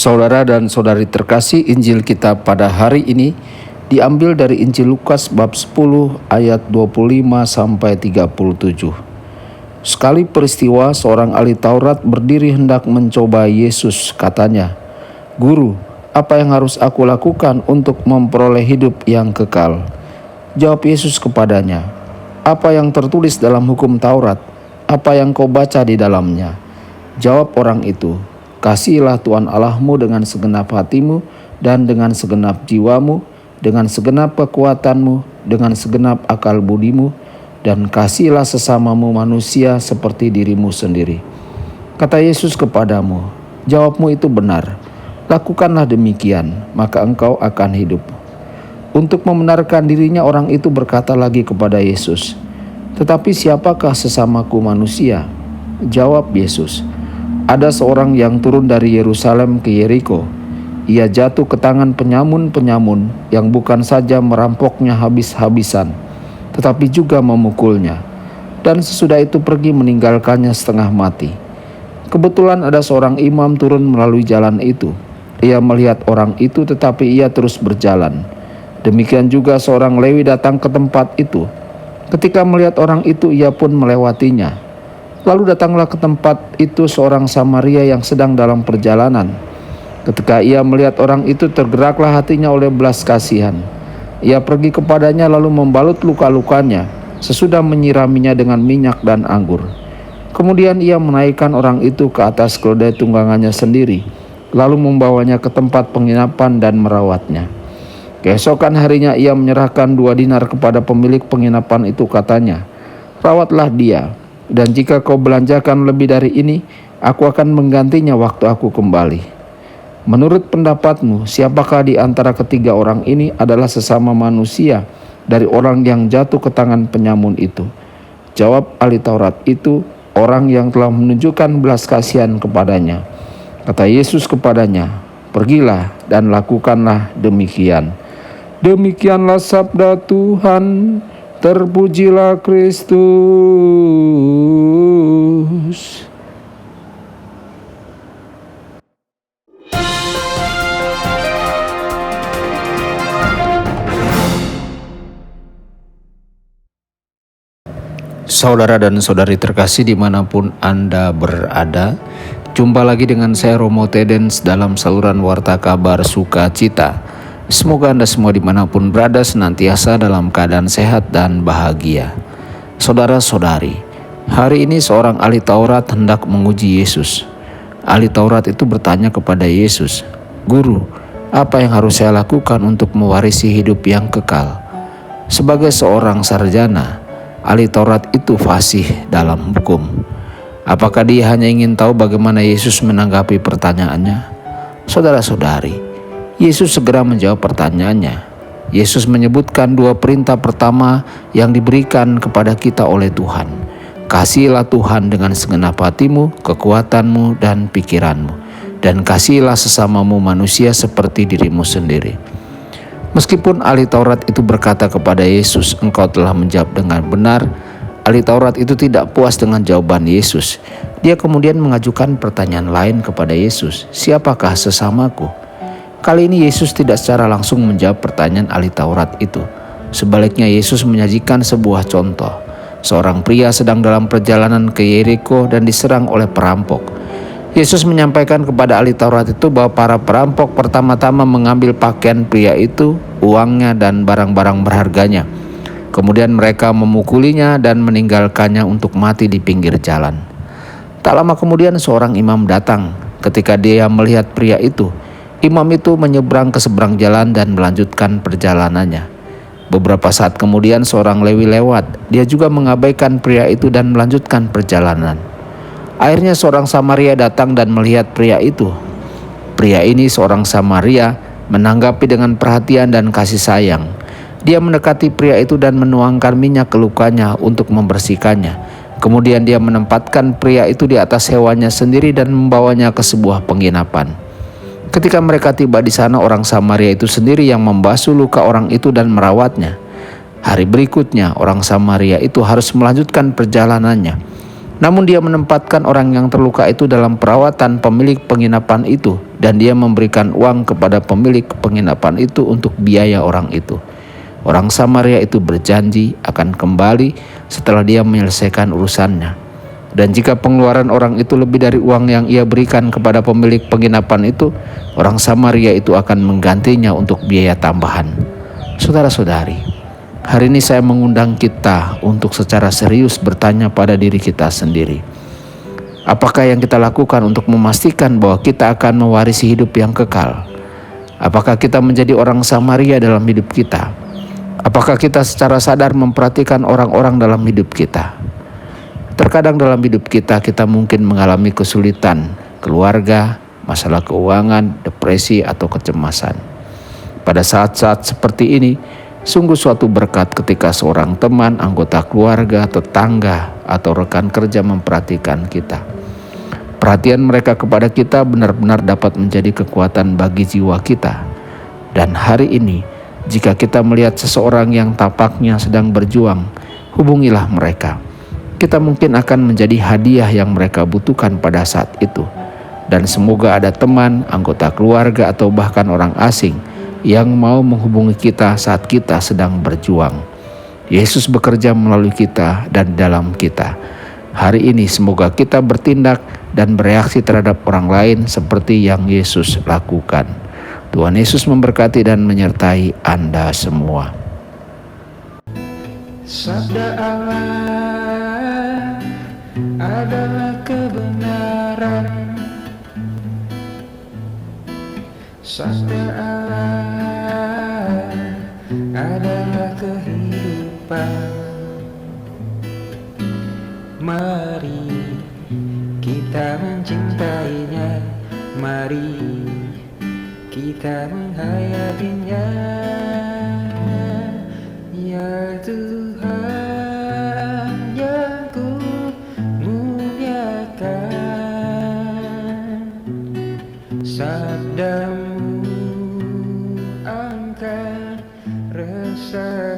Saudara dan saudari terkasih, Injil kita pada hari ini diambil dari Injil Lukas bab 10 ayat 25 sampai 37. Sekali peristiwa seorang ahli Taurat berdiri hendak mencoba Yesus, katanya, "Guru, apa yang harus aku lakukan untuk memperoleh hidup yang kekal?" Jawab Yesus kepadanya, "Apa yang tertulis dalam hukum Taurat? Apa yang kau baca di dalamnya?" Jawab orang itu, "Kasihilah Tuhan Allahmu dengan segenap hatimu dan dengan segenap jiwamu, dengan segenap kekuatanmu, dengan segenap akal budimu, dan kasihilah sesamamu manusia seperti dirimu sendiri." Kata Yesus kepadamu, "Jawabmu itu benar. Lakukanlah demikian, maka engkau akan hidup." Untuk membenarkan dirinya, orang itu berkata lagi kepada Yesus, "Tetapi siapakah sesamaku manusia?" Jawab Yesus, "Ada seorang yang turun dari Yerusalem ke Yeriko. Ia jatuh ke tangan penyamun-penyamun yang bukan saja merampoknya habis-habisan, tetapi juga memukulnya. Dan sesudah itu pergi meninggalkannya setengah mati. Kebetulan ada seorang imam turun melalui jalan itu. Ia melihat orang itu, tetapi ia terus berjalan. Demikian juga seorang Lewi datang ke tempat itu. Ketika melihat orang itu, ia pun melewatinya. Lalu datanglah ke tempat itu seorang Samaria yang sedang dalam perjalanan. Ketika ia melihat orang itu, tergeraklah hatinya oleh belas kasihan. Ia pergi kepadanya lalu membalut luka-lukanya, sesudah menyiraminya dengan minyak dan anggur. Kemudian ia menaikkan orang itu ke atas keledai tunggangannya sendiri, lalu membawanya ke tempat penginapan dan merawatnya. Keesokan harinya ia menyerahkan 2 dinar kepada pemilik penginapan itu, katanya, "Rawatlah dia. Dan jika kau belanjakan lebih dari ini, aku akan menggantinya waktu aku kembali." Menurut pendapatmu, siapakah di antara ketiga orang ini adalah sesama manusia dari orang yang jatuh ke tangan penyamun itu? Jawab ahli Taurat itu, "Orang yang telah menunjukkan belas kasihan kepadanya." Kata Yesus kepadanya, "Pergilah dan lakukanlah demikian." Demikianlah sabda Tuhan. Terpujilah Kristus. Saudara dan saudari terkasih dimanapun Anda berada, jumpa lagi dengan saya Romo Tedens dalam saluran Warta Kabar Sukacita. Semoga Anda semua dimanapun berada senantiasa dalam keadaan sehat dan bahagia. Saudara-saudari, hari ini seorang ahli Taurat hendak menguji Yesus. Ahli Taurat itu bertanya kepada Yesus, "Guru, apa yang harus saya lakukan untuk mewarisi hidup yang kekal?" Sebagai seorang sarjana, ahli Taurat itu fasih dalam hukum. Apakah dia hanya ingin tahu bagaimana Yesus menanggapi pertanyaannya? Saudara-saudari, Yesus segera menjawab pertanyaannya. Yesus menyebutkan 2 perintah pertama yang diberikan kepada kita oleh Tuhan. Kasihilah Tuhan dengan segenap hatimu, kekuatanmu, dan pikiranmu. Dan kasihilah sesamamu manusia seperti dirimu sendiri. Meskipun ahli Taurat itu berkata kepada Yesus, "Engkau telah menjawab dengan benar," ahli Taurat itu tidak puas dengan jawaban Yesus. Dia kemudian mengajukan pertanyaan lain kepada Yesus, "Siapakah sesamaku?" Kali ini Yesus tidak secara langsung menjawab pertanyaan ahli Taurat itu. Sebaliknya Yesus menyajikan sebuah contoh. Seorang pria sedang dalam perjalanan ke Yeriko dan diserang oleh perampok. Yesus menyampaikan kepada ahli Taurat itu bahwa para perampok pertama-tama mengambil pakaian pria itu, uangnya, dan barang-barang berharganya. Kemudian mereka memukulinya dan meninggalkannya untuk mati di pinggir jalan. Tak lama kemudian seorang imam datang. Ketika dia melihat pria itu, imam itu menyeberang ke seberang jalan dan melanjutkan perjalanannya. Beberapa saat kemudian seorang Lewi lewat. Dia juga mengabaikan pria itu dan melanjutkan perjalanan. Akhirnya seorang Samaria datang dan melihat pria itu. Pria ini, seorang Samaria, menanggapi dengan perhatian dan kasih sayang. Dia mendekati pria itu dan menuangkan minyak ke lukanya untuk membersihkannya. Kemudian dia menempatkan pria itu di atas hewannya sendiri dan membawanya ke sebuah penginapan. Ketika mereka tiba di sana, orang Samaria itu sendiri yang membasuh luka orang itu dan merawatnya. Hari berikutnya, orang Samaria itu harus melanjutkan perjalanannya. Namun dia menempatkan orang yang terluka itu dalam perawatan pemilik penginapan itu, dan dia memberikan uang kepada pemilik penginapan itu untuk biaya orang itu. Orang Samaria itu berjanji akan kembali setelah dia menyelesaikan urusannya. Dan jika pengeluaran orang itu lebih dari uang yang ia berikan kepada pemilik penginapan itu, orang Samaria itu akan menggantinya untuk biaya tambahan. Saudara-saudari, hari ini saya mengundang kita untuk secara serius bertanya pada diri kita sendiri. Apakah yang kita lakukan untuk memastikan bahwa kita akan mewarisi hidup yang kekal? Apakah kita menjadi orang Samaria dalam hidup kita? Apakah kita secara sadar memperhatikan orang-orang dalam hidup kita? Terkadang dalam hidup kita mungkin mengalami kesulitan, keluarga, masalah keuangan, depresi, atau kecemasan. Pada saat-saat seperti ini, sungguh suatu berkat ketika seorang teman, anggota keluarga, tetangga, atau rekan kerja memperhatikan kita. Perhatian mereka kepada kita benar-benar dapat menjadi kekuatan bagi jiwa kita. Dan hari ini, jika kita melihat seseorang yang tapaknya sedang berjuang, hubungilah mereka. Kita mungkin akan menjadi hadiah yang mereka butuhkan pada saat itu. Dan semoga ada teman, anggota keluarga, atau bahkan orang asing yang mau menghubungi kita saat kita sedang berjuang. Yesus bekerja melalui kita dan dalam kita. Hari ini semoga kita bertindak dan bereaksi terhadap orang lain seperti yang Yesus lakukan. Tuhan Yesus memberkati dan menyertai Anda semua. Sabda Allah adalah kebenaran. Sabda Allah adalah kehidupan. Mari kita mencintainya, mari kita menghayatinya. Ya Tuhan yang ku muliakan, sabdamu angkat resah